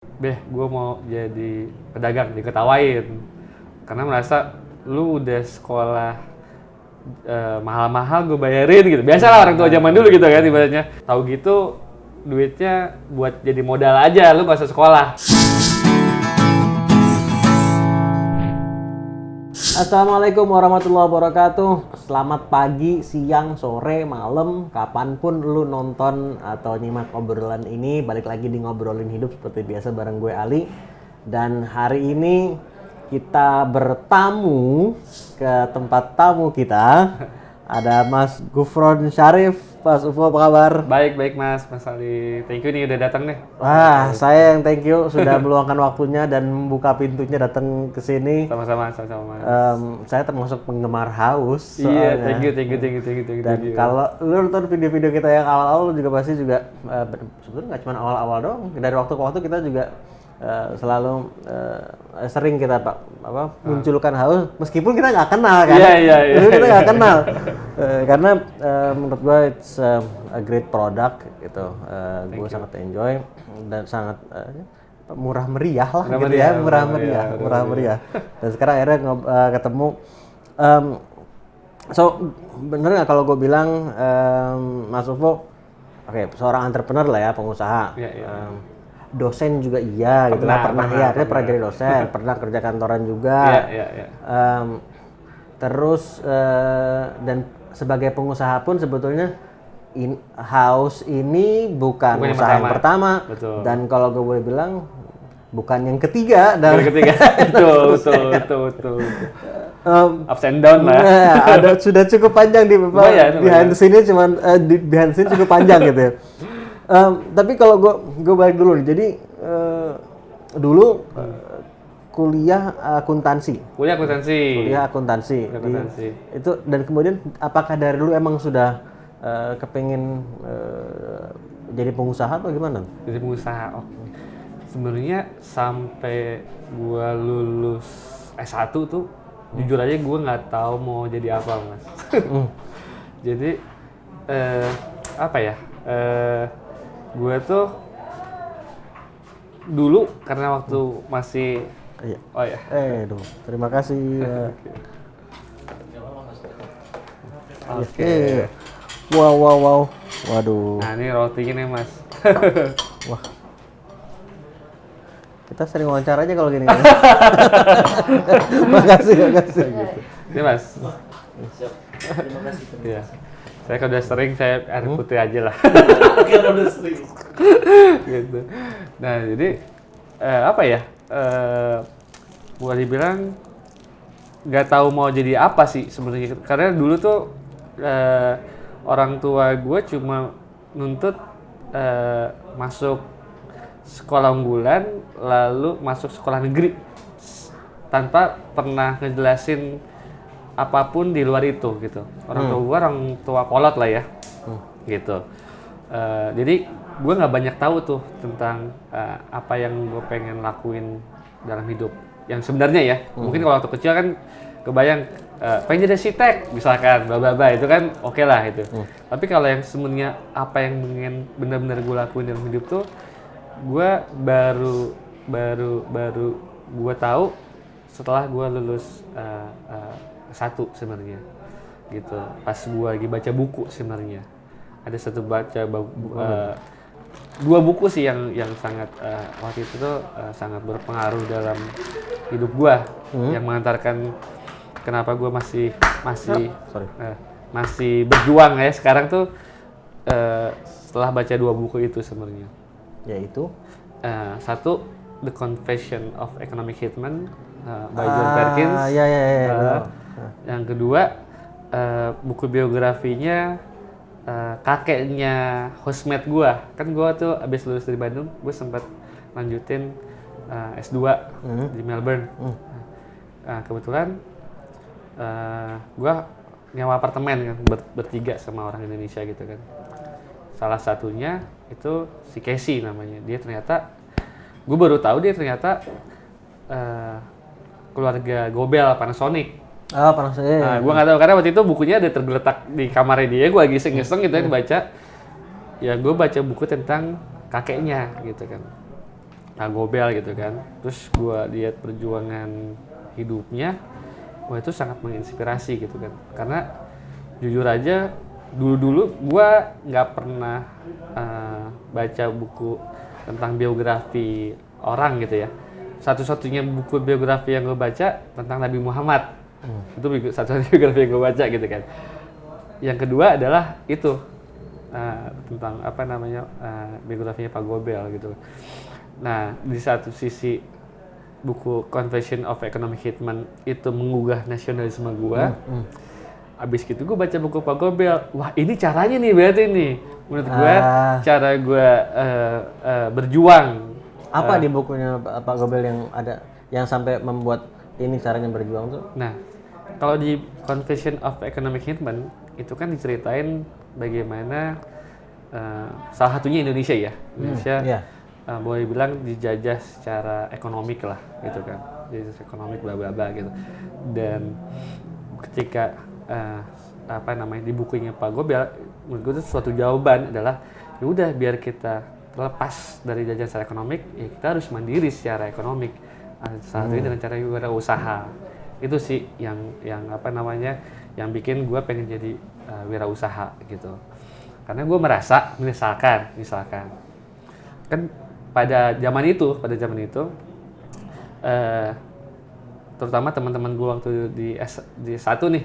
gue mau jadi pedagang, diketawain. Karena merasa lu udah sekolah mahal-mahal gue bayarin gitu. Biasalah orang tua zaman dulu gitu kan ibaratnya. Tahu gitu duitnya buat jadi modal aja, lu gak usah sekolah. Assalamualaikum warahmatullahi wabarakatuh. Selamat pagi, siang, sore, malam, kapanpun lu nonton atau nyimak obrolan ini. Balik lagi di Ngobrolin Hidup seperti biasa bareng gue Ali. Dan hari ini kita bertamu ke tempat tamu kita. Ada Mas Gufron Syarif. Mas Ufo, apa kabar? Baik Mas Ali. Thank you nih udah datang nih. Wah, saya yang thank you sudah meluangkan waktunya dan membuka pintunya datang ke sini. Sama-sama Mas. Saya termasuk penggemar House. Iya, soalnya. thank you. Dan kalau lu nonton video-video kita yang awal-awal, lu juga pasti juga sebetulnya nggak cuma awal-awal doang. Dari waktu ke waktu kita juga selalu sering kita munculkan House meskipun kita nggak kenal kan. Iya. Meskipun kita nggak kenal. Karena menurut gue it's a great product gitu. Gue sangat enjoy dan sangat murah meriah lah gitu ya, murah meriah. Dan sekarang akhirnya ketemu. So bener nggak kalau gue bilang Mas Ufo, oke, seorang entrepreneur lah ya, pengusaha. Iya. Dosen juga iya gitu lah, pernah jadi dosen, pernah kerja kantoran juga. Iya. Terus dan sebagai pengusaha pun sebetulnya House ini bukan usaha yang pertama. Betul. Dan kalau gue boleh bilang bukan yang ketiga. Betul. Ups and down lah. Ada sudah cukup panjang di behind the scene cuman behind the scene cukup panjang gitu ya. Tapi kalau gue balik dulu nih. Jadi dulu kuliah akuntansi. Kuliah akuntansi. Itu dan kemudian apakah dari dulu emang sudah kepengin jadi pengusaha atau gimana? Jadi pengusaha. Sebenarnya sampai gua lulus S1 tuh jujur aja gua nggak tahu mau jadi apa, Mas. Jadi gua tuh dulu karena waktu masih terima kasih. Oke. Wow. Waduh. Nah, ini rotinya nih, Mas. Wah. Kita sering wawancara aja kalau gini. Makasih. Gitu. Ini, Mas. Siap. Terima kasih. Iya. Saya kalau udah sering, saya air putih aja lah. Oke, udah sering. Gitu. Nah, jadi boleh dibilang nggak tahu mau jadi apa sih sebenarnya. Karena dulu tuh orang tua gue cuma nuntut masuk sekolah unggulan lalu masuk sekolah negeri tanpa pernah ngejelasin apapun di luar itu gitu. Orang tua kolot lah ya, gitu. Jadi gue nggak banyak tahu tuh tentang apa yang gue pengen lakuin dalam hidup. Yang sebenarnya ya, mungkin kalau waktu kecil kan kebayang pengen jadi arsitek misalkan, bla itu kan oke lah itu. Tapi kalau yang sebenarnya apa yang pengen benar-benar gue lakuin dalam hidup tuh, gue baru gue tahu setelah gue lulus S1 sebenarnya, gitu. Pas gue lagi baca buku sebenarnya, ada satu dua buku sih yang sangat waktu itu tuh sangat berpengaruh dalam hidup gue, yang mengantarkan kenapa gue masih berjuang ya sekarang tuh setelah baca dua buku itu sebenarnya. Yaitu satu The Confession of Economic Hitman by John Perkins. Yang kedua buku biografinya kakeknya housemate gue. Kan gue tuh abis lulus dari Bandung, gue sempat lanjutin S2 di Melbourne. Kebetulan gue nyewa apartemen kan bertiga sama orang Indonesia gitu kan. Salah satunya itu si Casey namanya. Dia ternyata, gue baru tahu dia ternyata keluarga Gobel Panasonic. Panasonic. Nah, gue nggak tahu karena waktu itu bukunya ada tergeletak di kamarnya dia. Gue lagi iseng-iseng gitu ya baca. Ya gue baca buku tentang kakeknya gitu kan. Pak Gobel gitu kan. Terus gue lihat perjuangan hidupnya, wah itu sangat menginspirasi gitu kan. Karena jujur aja dulu gue nggak pernah baca buku tentang biografi orang gitu ya. Satu-satunya buku biografi yang gue baca tentang Nabi Muhammad. Itu satu-satunya biografi yang gue baca gitu kan. Yang kedua adalah itu tentang apa namanya biografinya Pak Gobel gitu. Nah, di satu sisi buku Confession of Economic Hitman itu menggugah nasionalisme gua. Abis gitu gua baca buku Pak Gobel. Wah, ini caranya nih berarti nih. Menurut gua cara gua berjuang. Apa di bukunya Pak Gobel yang ada yang sampai membuat ini caranya berjuang tuh? Nah, kalau di Confession of Economic Hitman itu kan diceritain bagaimana salah satunya Indonesia ya. Indonesia boleh bilang dijajah secara ekonomik lah gitu kan, dijajah ekonomik bla bla bla gitu. Dan ketika apa namanya di bukunya Pak Gobel, menurut gue itu suatu jawaban adalah ya udah biar kita terlepas dari jajahan secara ekonomik, ya kita harus mandiri secara ekonomik. Salah satunya dengan cara wirausaha. Itu sih yang apa namanya yang bikin gue pengen jadi wirausaha gitu. Karena gue merasa misalkan kan pada zaman itu terutama teman-teman gue waktu di S1 nih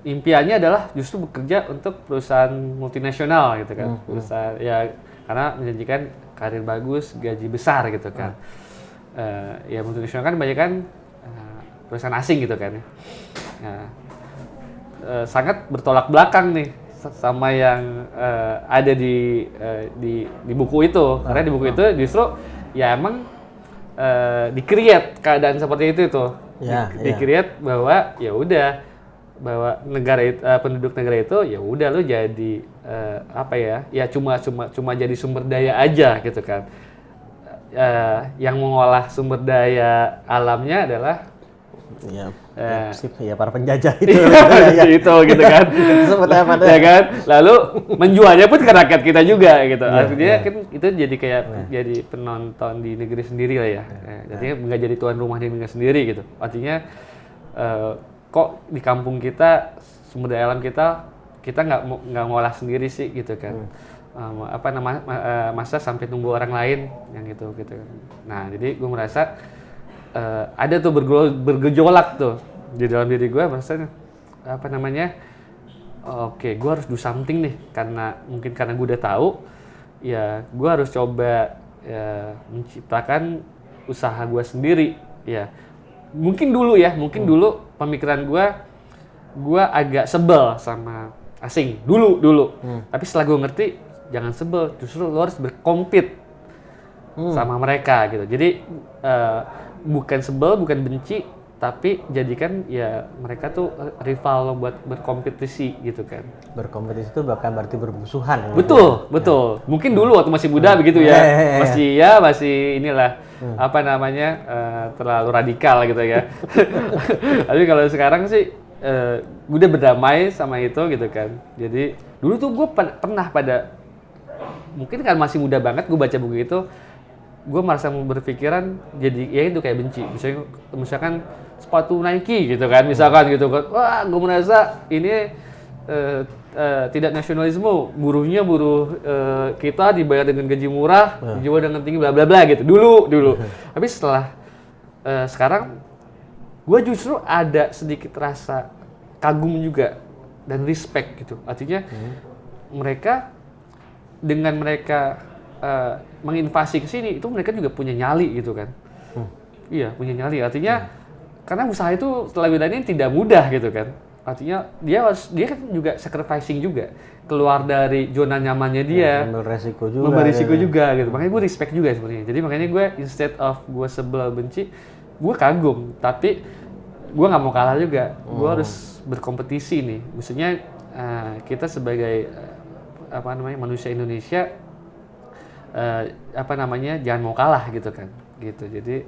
impiannya adalah justru bekerja untuk perusahaan multinasional gitu kan. Perusahaan ya karena menjanjikan karir bagus, gaji besar gitu kan. Ya multinasional kan banyak kan perusahaan asing gitu kan. Sangat bertolak belakang nih sama yang ada di buku itu. Karena di buku itu justru ya emang di-create keadaan seperti itu tuh. Di-create bahwa ya udah bahwa negara itu, penduduk negara itu ya udah lu jadi apa ya cuma jadi sumber daya aja gitu kan. Yang mengolah sumber daya alamnya adalah para penjajah itu. Itu gitu kan. Ya kan. Lalu menjualnya pun ke rakyat kita juga gitu. Artinya kan itu jadi kayak jadi penonton di negeri sendiri lah ya. Jadi nggak jadi tuan rumah di negeri sendiri gitu. Artinya kok di kampung kita sumber daya alam kita nggak ngolah sendiri sih gitu kan. Apa namanya masa sampai tunggu orang lain yang gitu. Nah, jadi gue merasa ada tuh bergejolak tuh di dalam diri gue, rasanya apa namanya oke, gue harus do something nih karena gue udah tahu ya gue harus coba menciptakan usaha gue sendiri ya. Mungkin dulu pemikiran gue agak sebel sama asing dulu. Tapi setelah gue ngerti jangan sebel, justru lo harus berkompet sama mereka gitu. Jadi bukan sebel, bukan benci, tapi jadikan ya mereka tuh rival lo buat berkompetisi gitu kan. Berkompetisi itu bahkan berarti bermusuhan. Betul. Mungkin dulu waktu masih muda begitu ya. Masih inilah apa namanya terlalu radikal gitu ya. Tapi kalau sekarang sih udah berdamai sama itu gitu kan. Jadi dulu tuh gue pernah mungkin kan masih muda banget gue baca buku itu, gue merasa berpikiran jadi ya itu kayak benci. Misalkan sepatu Nike gitu kan, wah gue merasa ini tidak nasionalisme, buruhnya buruh kita dibayar dengan gaji murah, dijual dengan tinggi bla bla bla gitu dulu. Tapi setelah sekarang gue justru ada sedikit rasa kagum juga dan respect gitu. Artinya dengan mereka menginvasi ke sini, itu mereka juga punya nyali gitu kan. Iya, punya nyali. Artinya karena usaha itu setelah ini tidak mudah gitu kan. Artinya dia kan juga sacrificing juga, keluar dari zona nyamannya dia, member resiko juga gitu. Makanya gue respect juga sebenarnya. Jadi makanya gue instead of gue sebel benci, gue kagum. Tapi gue nggak mau kalah juga. Gue harus berkompetisi nih. Maksudnya kita sebagai manusia Indonesia jangan mau kalah gitu kan. Gitu. Jadi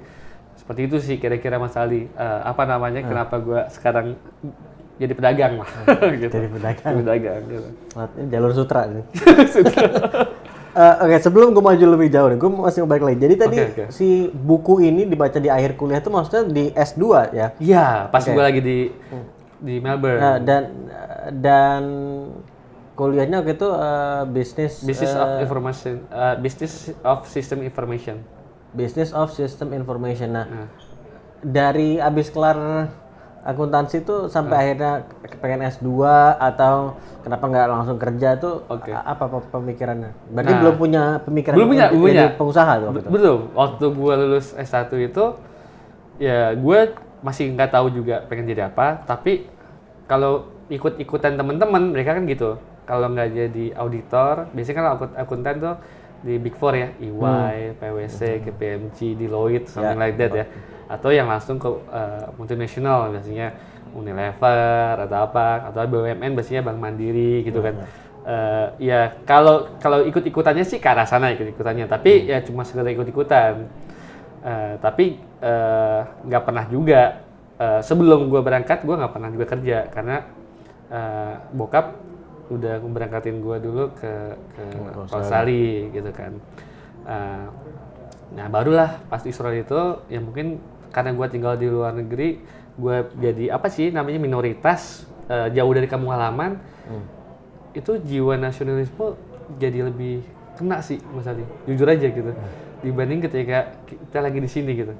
seperti itu sih kira-kira Mas Ali. Kenapa gue sekarang jadi pedagang lah. Gitu. Jadi pedagang. Gitu. Ini jalur sutra nih. Oke, sebelum gue maju lebih jauh nih, gue masih mau balik lagi. Jadi tadi Oke. si buku ini dibaca di akhir kuliah tuh maksudnya di S2 ya? Iya, pas Oke. gue lagi di Melbourne. Nah, dan kuliahnya waktu itu bisnis Business of System Information. Business of System Information. Nah, Nah, dari abis kelar akuntansi tuh sampai akhirnya pengen S2 atau kenapa nggak langsung kerja tuh Oke. apa pemikirannya? Berarti Nah, belum punya pemikiran belum punya, untuk belum jadi punya. pengusaha tuh waktu itu? Betul, waktu gue lulus S1 itu, ya gue masih nggak tahu juga pengen jadi apa, tapi kalau ikut-ikutan teman-teman, mereka kan gitu. Kalau nggak jadi auditor, biasanya kan akuntan tuh di Big Four ya, EY, PwC, KPMG, Deloitte, something like that ya. Atau yang langsung ke multinasional, biasanya Unilever atau apa, atau BUMN biasanya Bank Mandiri gitu kan. Ya kalau ikut-ikutannya sih ke arah sana ikut-ikutannya, tapi ya cuma sekedar ikut-ikutan. Tapi nggak pernah juga sebelum gue berangkat gue nggak pernah juga kerja karena bokap udah memberangkatin gue dulu ke Australia gitu kan. Nah barulah pas di Australia itu ya mungkin karena gue tinggal di luar negeri gue jadi apa sih namanya minoritas jauh dari kampung halaman. Itu jiwa nasionalisme jadi lebih kena sih Mas Ali, jujur aja gitu dibanding ketika kita lagi di sini gitu.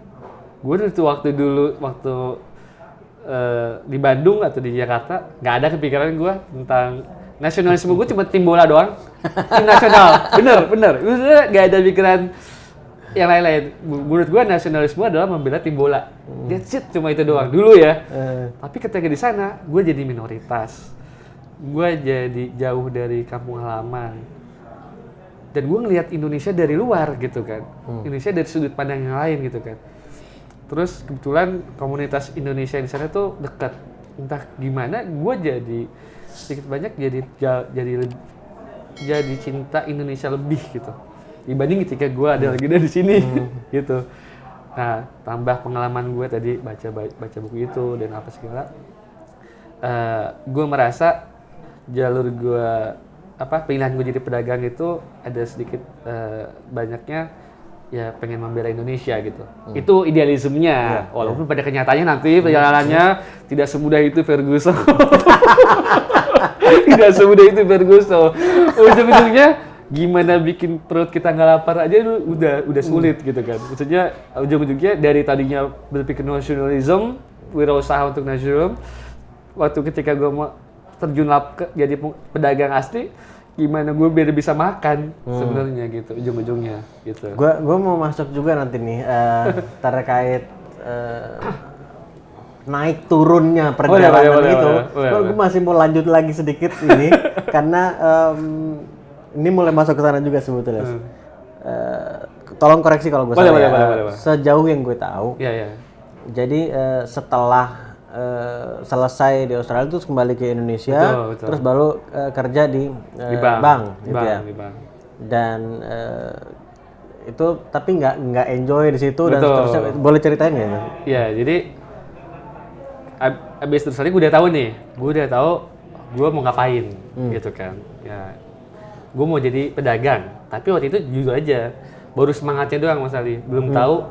Gue waktu di Bandung atau di Jakarta nggak ada kepikiran gue tentang nasionalisme. Gue cuma tim bola doang, tim nasional, bener nggak ada pikiran yang lain-lain. Menurut gue nasionalisme adalah membela tim bola, that's it, cuma itu doang dulu ya. Tapi ketika di sana gue jadi minoritas, gue jadi jauh dari kampung halaman, dan gue ngelihat Indonesia dari luar gitu kan, Indonesia dari sudut pandang yang lain gitu kan. Terus kebetulan komunitas Indonesia di sana tuh dekat, entah gimana gue jadi sedikit banyak jadi cinta Indonesia lebih gitu dibanding ketika gue ada lagi di sini gitu. Nah tambah pengalaman gue tadi baca buku itu dan apa segala, gue merasa jalur gue pilihan gue jadi pedagang itu ada sedikit banyaknya ya pengen membela Indonesia gitu. Itu idealismenya. Walaupun pada kenyataannya nanti perjalanannya tidak semudah itu Ferguson. Tidak semudah itu Ferguson. Ujung-ujungnya gimana bikin perut kita nggak lapar aja udah sulit gitu kan. Maksudnya ujung-ujungnya dari tadinya berpikir nasionalisme, wirausaha untuk nasionalisme, waktu ketika gue mau terjun jadi pedagang asli, gimana gue biar bisa makan sebenarnya gitu ujung-ujungnya gitu. Gue mau masuk juga nanti nih terkait naik turunnya perjalanan itu. Gue masih mau lanjut lagi sedikit ini karena ini mulai masuk ke sana juga sebetulnya. Tolong koreksi kalau gue salah. Boleh. Sejauh yang gue tahu. Iya. Jadi setelah selesai di Australia terus kembali ke Indonesia, betul. terus baru kerja di bank gitu ya. Di bank. Dan itu tapi nggak enjoy di situ dan seterusnya. Boleh ceritain nggak? Iya, jadi abis terus gue udah tahu nih, gue mau ngapain gitu kan. Ya, gue mau jadi pedagang. Tapi waktu itu jujur aja, baru semangatnya doang Mas Ali, belum tahu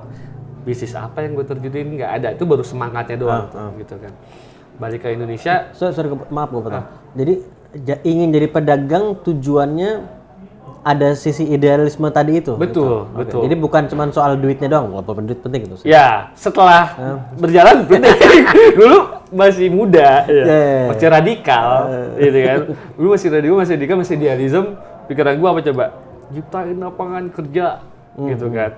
bisnis apa yang gue terjunin, nggak ada. Itu baru semangatnya doang gitu kan. Balik ke Indonesia. Sorry, maaf gue potong. Jadi ingin jadi pedagang tujuannya ada sisi idealisme tadi itu. Betul, gitu. betul. Jadi bukan cuma soal duitnya doang, walaupun duit penting itu. Ya, setelah berjalan dulu masih muda, masih radikal, gitu kan. Dulu masih radikal, masih idealisme. Pikiran gue apa coba? Ciptain lapangan kerja, gitu kan.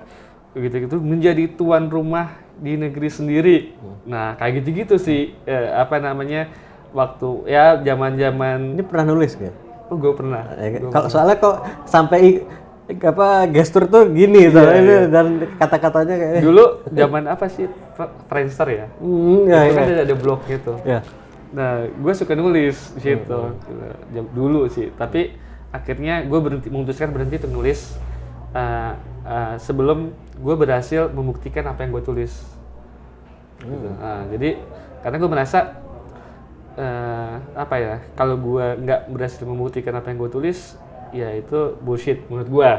Begitu menjadi tuan rumah di negeri sendiri. Nah, kayak gitu-gitu sih, waktu ya zaman-zaman. Ini pernah nulis nggak? Oh, gue pernah. Soalnya kok sampai gestur tuh gini soalnya dan kata-katanya kayak dulu zaman apa sih Friendster ya? Itu kan ada blog gitu. Nah, gue suka nulis di situ dulu sih. Tapi akhirnya gue memutuskan berhenti untuk nulis sebelum gue berhasil membuktikan apa yang gue tulis. Gitu. Jadi karena gue merasa kalau gue nggak berhasil membuktikan apa yang gue tulis, ya itu bullshit menurut gua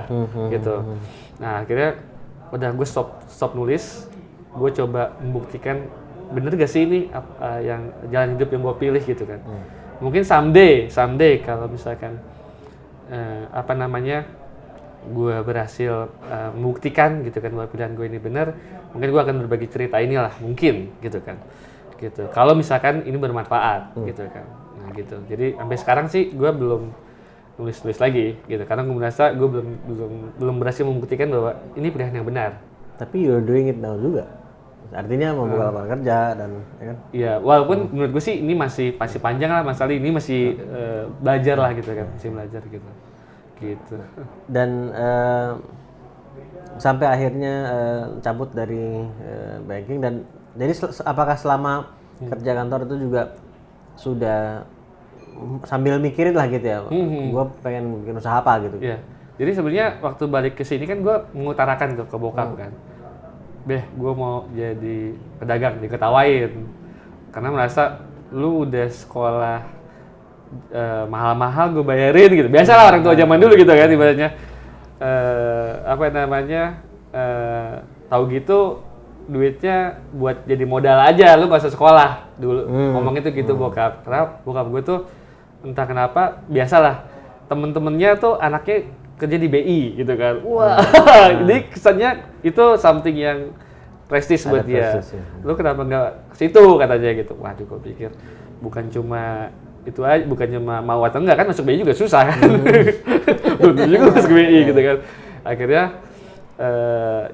gitu. Nah akhirnya udah gue stop nulis, gue coba membuktikan bener gak sih ini yang jalan hidup yang gue pilih gitu kan. Mungkin someday kalau misalkan gue berhasil membuktikan gitu kan bahwa pilihan gue ini benar, mungkin gue akan berbagi cerita inilah mungkin gitu kan. Gitu. Kalau misalkan ini bermanfaat gitu kan. Nah gitu. Jadi sampai sekarang sih gue belum nulis lagi gitu karena gue merasa gue belum berhasil membuktikan bahwa ini pilihan yang benar. Tapi you're doing it now juga. Artinya membuka lapangan kerja dan ya kan. Iya, walaupun menurut gue sih ini masih panjang lah Mas Ali, ini masih belajar lah gitu kan, masih belajar gitu. Gitu. Dan sampai akhirnya cabut dari banking dan jadi apakah selama kerja kantor itu juga sudah sambil mikirin lah gitu ya, gue pengen bikin usaha apa gitu. Iya. Jadi sebenarnya waktu balik ke sini kan gue mengutarakan tuh ke bokap kan. Beh, gue mau jadi pedagang, diketawain. Karena merasa lu udah sekolah mahal-mahal gue bayarin gitu. Biasalah orang tua zaman dulu gitu kan ibaratnya. Tahu gitu duitnya buat jadi modal aja, lu gak usah sekolah dulu. Ngomong itu gitu bokap. Karena bokap gue tuh entah kenapa biasalah temen-temennya tuh anaknya kerja di BI gitu kan. Wah, jadi kesannya itu something yang prestis buat dia. Prestis, ya. Lu kenapa nggak ke situ katanya gitu. Waduh, gue pikir bukan cuma itu aja, bukan cuma mau atau enggak kan masuk BI juga susah kan. Belum juga masuk BI gitu kan. Akhirnya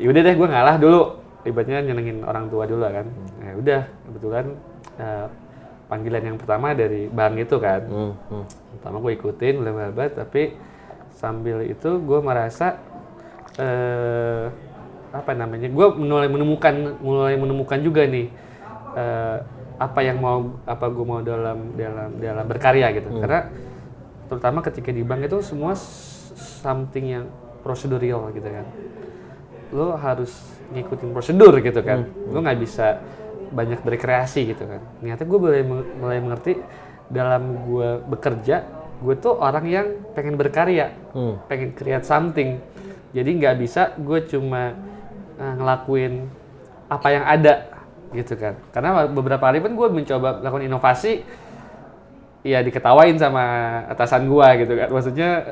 yaudah deh gue ngalah dulu. Ibaratnya nyenengin orang tua dulu kan. Ya udah, kebetulan panggilan yang pertama dari bank itu kan. Pertama gue ikutin, bla tapi sambil itu gue merasa gue mulai menemukan juga nih apa gue mau dalam berkarya gitu. Karena terutama ketika di bank itu semua something yang prosedural gitu kan. Lo harus ngikutin prosedur gitu kan. Lo nggak bisa banyak berkreasi gitu kan. Ternyata gue mulai mengerti dalam gue bekerja, gue tuh orang yang pengen berkarya, pengen create something. Jadi nggak bisa gue cuma ngelakuin apa yang ada gitu kan. Karena beberapa kali pun gue mencoba melakukan inovasi, ya diketawain sama atasan gue gitu kan. Maksudnya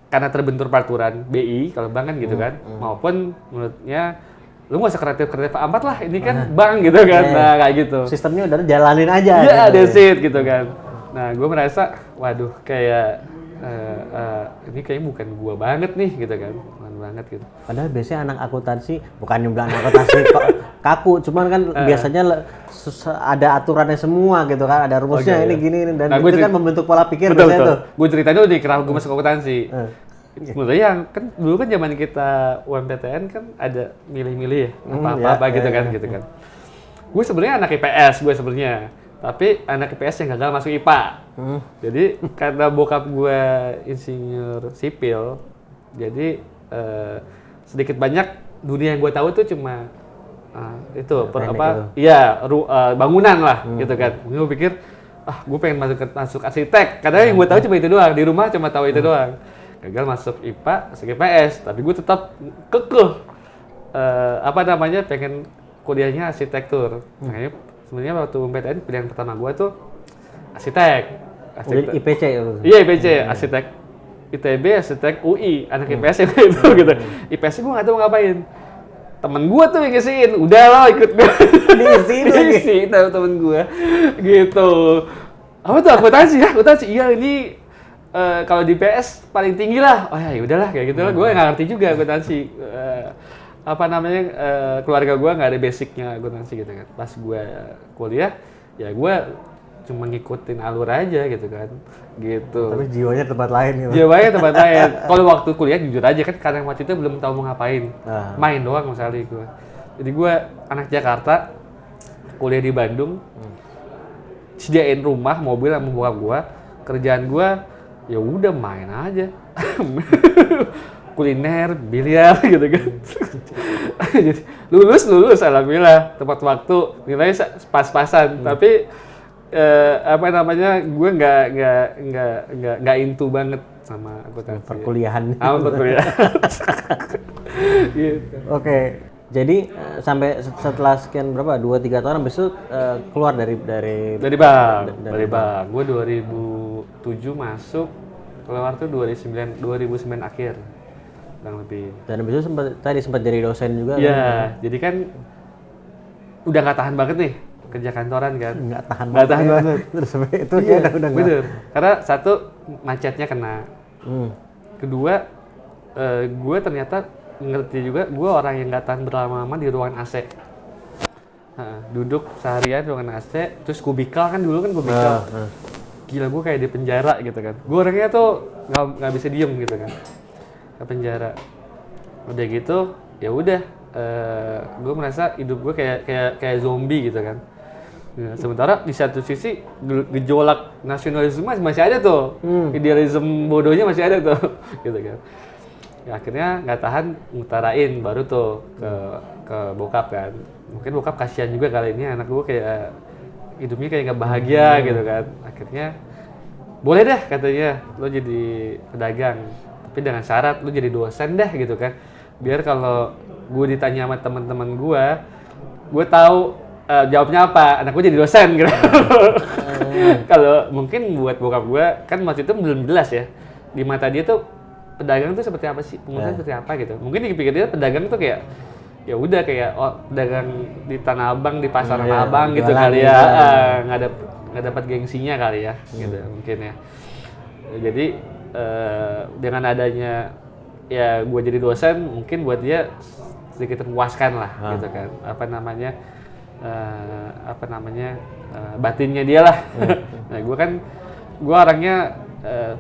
karena terbentur peraturan BI kalau bank kan gitu kan, maupun menurutnya lu nggak usah kreatif amat lah, ini kan bank gitu kan. Nah kayak gitu. Sistemnya udah jalanin aja. Iya, that's it gitu kan. Nah, gue merasa, waduh, kayak ini kayaknya bukan gua banget nih, gitu kan, bukan banget gitu. Padahal biasanya anak akuntansi, bukan yang bilang anak akuntansi kaku, cuman kan biasanya ada aturannya semua gitu kan, ada rumusnya ini gini dan nah, itu kan membentuk pola pikir biasanya tuh. Gue ceritain dulu di kenapa gue masuk akuntansi. Menurut yang kan dulu kan zaman kita UMPTN kan ada milih-milih ya, apa-apa gitu kan. Gue sebenarnya anak IPS gue sebenarnya. Tapi anak IPS yang gagal masuk IPA. Jadi karena bokap gue insinyur sipil, jadi sedikit banyak dunia yang gue tahu tuh cuma bangunan lah gitu kan. Gue pikir gue pengen masuk arsitek. Karena yang gue tahu cuma itu doang, di rumah cuma tahu itu doang. Gagal masuk IPA, masuk IPS, tapi gue tetap kekeh pengen kuliahnya arsitektur. Makanya sebenarnya waktu PTN pilihan pertama gue tuh arsitek. IPC ya? Iya IPC, arsitek ITB, arsitek UI, anak IPS yang itu gitu. IPS gue nggak tahu ngapain. Temen gue tuh yang ngisiin, udah lo ikut gue. Diisiin tahu temen gue, gitu. Apa tuh akuntansi ya? Akuntansi, iya ini kalau di PS paling tinggi lah. Oh ya udahlah kayak gitu lah. Gue nggak ngerti juga akuntansi. Keluarga gue nggak ada basicnya akuntansi gitu kan. Pas gue kuliah, ya gue cuma ngikutin alur aja gitu kan, gitu. Tapi jiwanya tempat lain gitu. Jiwanya tempat lain. Kalau waktu kuliah jujur aja kan, karena waktu itu belum tahu mau ngapain, main doang misalnya gue. Jadi gue anak Jakarta, kuliah di Bandung, sediain rumah, mobil sama bokap gue, kerjaan gue ya udah main aja. Kuliner, biliar gitu kan. Jadi lulus alhamdulillah tepat waktu, nilainya pas-pasan. Tapi apa namanya, gue nggak into banget sama akuntansi. Perkuliahan. Sama perkuliahan. Gitu. Oke. Jadi sampai setelah sekian berapa? 2-3 tahun habis itu keluar dari Dari bank. Gue 2007 masuk, keluar tuh 2009 akhir. Kurang lebih. Dan habis itu sempat jadi dosen juga. Iya, jadi kan udah nggak tahan banget nih kerja kantoran kan. Nggak tahan banget. Terus sampai itu Iya, udah nggak. bener. Karena satu, macetnya kena. Kedua, gue ternyata ngerti juga, gue orang yang nggak tahan berlama-lama di ruangan AC. Duduk seharian di ruangan AC, terus kubikal kan dulu kan kubikal. Gila, gue kayak di penjara gitu kan. Gue orangnya tuh nggak bisa diem gitu kan. Ke penjara. Udah gitu, ya udah. Gue merasa hidup gue kayak zombie gitu kan. Nah, sementara di satu sisi gejolak nasionalisme masih ada tuh, idealisme bodohnya masih ada tuh, gitu kan. Ya, akhirnya nggak tahan, ngutarain baru tuh ke bokap kan. Mungkin bokap kasihan juga kali ini anak gue kayak hidupnya kayak nggak bahagia gitu kan. Akhirnya boleh deh katanya lo jadi pedagang, tapi dengan syarat lo jadi dosen deh gitu kan. Biar kalau gue ditanya sama teman-teman gue tahu jawabnya apa, anak gue jadi dosen gitu. Kalau mungkin buat bokap gue kan waktu itu belum jelas ya, di mata dia tuh pedagang tuh seperti apa sih, pengusaha seperti apa gitu. Mungkin dipikir dia pedagang tuh kayak ya udah kayak pedagang di Tanah Abang, di pasar Tanah Abang gitu kali ya, nggak dapat gengsinya kali ya, gitu mungkin ya. Jadi dengan adanya ya gue jadi dosen, mungkin buat dia sedikit memuaskan lah, gitu kan. Batinnya dia lah. Nah, gue orangnya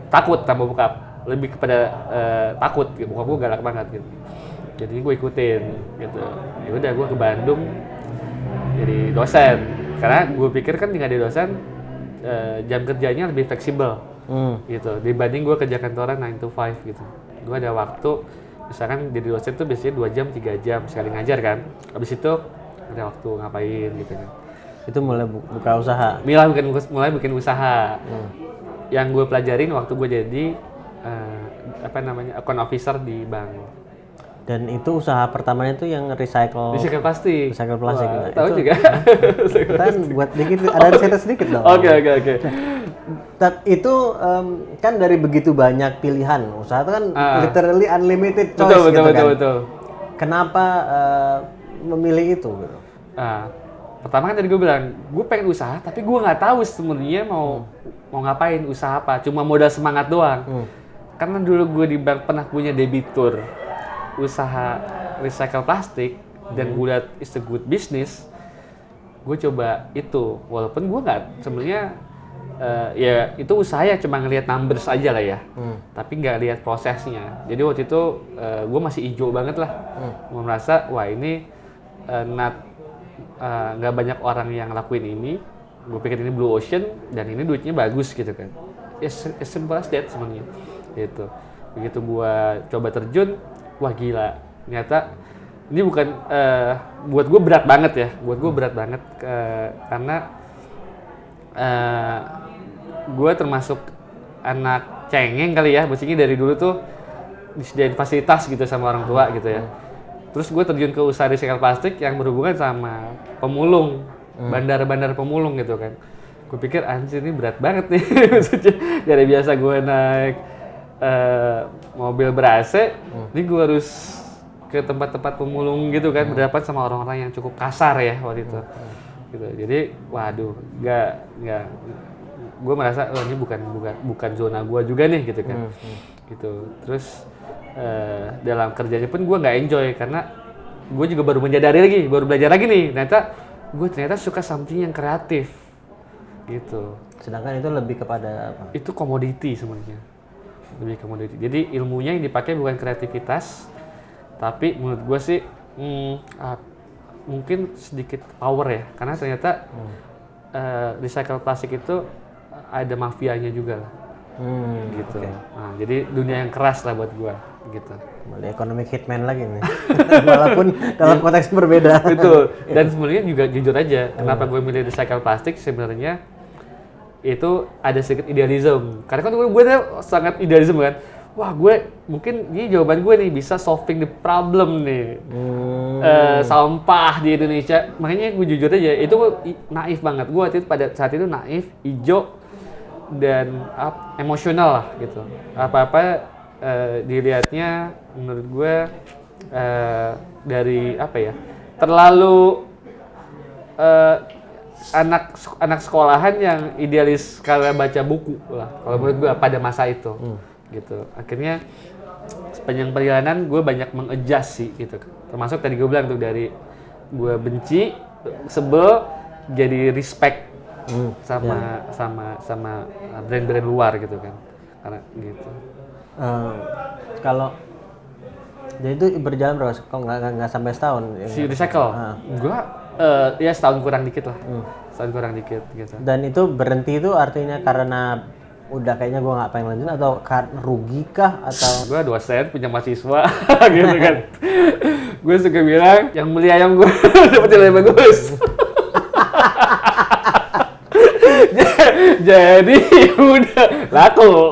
takut sama bokap, lebih kepada takut, gitu. Bokap gue galak banget gitu. Jadi gue ikutin gitu. Ya udah, gue ke Bandung jadi dosen. Karena gue pikir kan tinggal di dosen jam kerjanya lebih fleksibel gitu. Dibanding gue kerja kantoran 9 to 5 gitu. Gue ada waktu, misalkan jadi dosen tuh biasanya 2 jam, 3 jam sekali ngajar kan. Habis itu ada waktu ngapain gitu kan. Itu mulai buka usaha? Mulai bikin usaha. Yang gue pelajarin waktu gue jadi account officer di bank. Dan itu usaha pertamanya itu yang recycle plastik. Wah, tahu juga. Kan buat dikit, ada cerita sedikit dong. Oke. Itu kan dari begitu banyak pilihan, usaha itu kan literally unlimited choice betul. Kenapa memilih itu gitu? Pertama kan tadi gue bilang, gue pengen usaha tapi gue nggak tahu sebenarnya mau ngapain, usaha apa, cuma modal semangat doang. Karena dulu gue di bank pernah punya debitur usaha recycle plastik dan gue lihat it's a good business. Gue coba itu, walaupun gue nggak sebenarnya ya itu usaha ya cuma ngelihat numbers aja lah ya, tapi nggak lihat prosesnya. Jadi waktu itu gue masih hijau banget lah, gue merasa wah ini nggak banyak orang yang lakuin ini. Gue pikir ini blue ocean dan ini duitnya bagus gitu kan. As simple as that sebenarnya. Gitu. Begitu gue coba terjun, wah gila. Ternyata ini bukan buat gue berat banget ya. Buat gue berat banget karena gue termasuk anak cengeng kali ya. Maksudnya dari dulu tuh disediain fasilitas gitu sama orang tua gitu ya. Terus gue terjun ke usaha recycle plastik yang berhubungan sama pemulung, bandar-bandar pemulung gitu kan. Gue pikir anjir ini berat banget nih. Maksudnya dari biasa gue naik mobil ber-AC, ini gue harus ke tempat-tempat pemulung gitu kan, berhadapan sama orang-orang yang cukup kasar ya waktu itu. Gitu. Jadi waduh, gue merasa ini bukan zona gue juga nih gitu kan. Gitu. Terus dalam kerjanya pun gue nggak enjoy karena gue juga baru belajar lagi nih. Ternyata suka something yang kreatif gitu. Sedangkan itu lebih kepada apa? Itu komoditi sebenarnya, lebih komoditi. Jadi ilmunya yang dipakai bukan kreativitas, tapi menurut gue sih mungkin sedikit power ya, karena ternyata recycle plastik itu ada mafianya juga lah. Gitu. Okay. Nah, jadi dunia yang keras lah buat gua gitu. Kembali economic hitman lagi nih. Walaupun dalam konteks berbeda. Betul. Dan sebenarnya juga jujur aja, kenapa gue milih recycle plastik sebenarnya itu ada sedikit idealisme. Karena kan gue sangat idealisme kan. Wah, gue mungkin ini jawaban gue nih bisa solving the problem nih. Sampah di Indonesia. Makanya gue jujur aja, itu naif banget. Gue waktu itu pada saat itu naif, hijau, dan emosional lah gitu. Apa-apa dilihatnya menurut gue dari apa ya? Terlalu anak sekolahan yang idealis karena baca buku lah. Kalau menurut gue pada masa itu. Gitu. Akhirnya sepanjang perjalanan gue banyak mengadjust sih gitu. Termasuk tadi gue bilang tuh dari gue benci, sebel, jadi respect sama brand-brand luar gitu kan. Karena gitu. Kalau jadi itu berjalan berapa? Kok nggak sampai setahun? Si recycle, gue ya setahun kurang dikit lah. Setahun kurang dikit gitu. Dan itu berhenti itu artinya karena udah kayaknya gue nggak pengen lanjut atau rugi kah atau? Gue dosen punya mahasiswa gitu kan. Gue suka bilang yang mulia yang gue dapat nilai bagus. Jadi udah laku.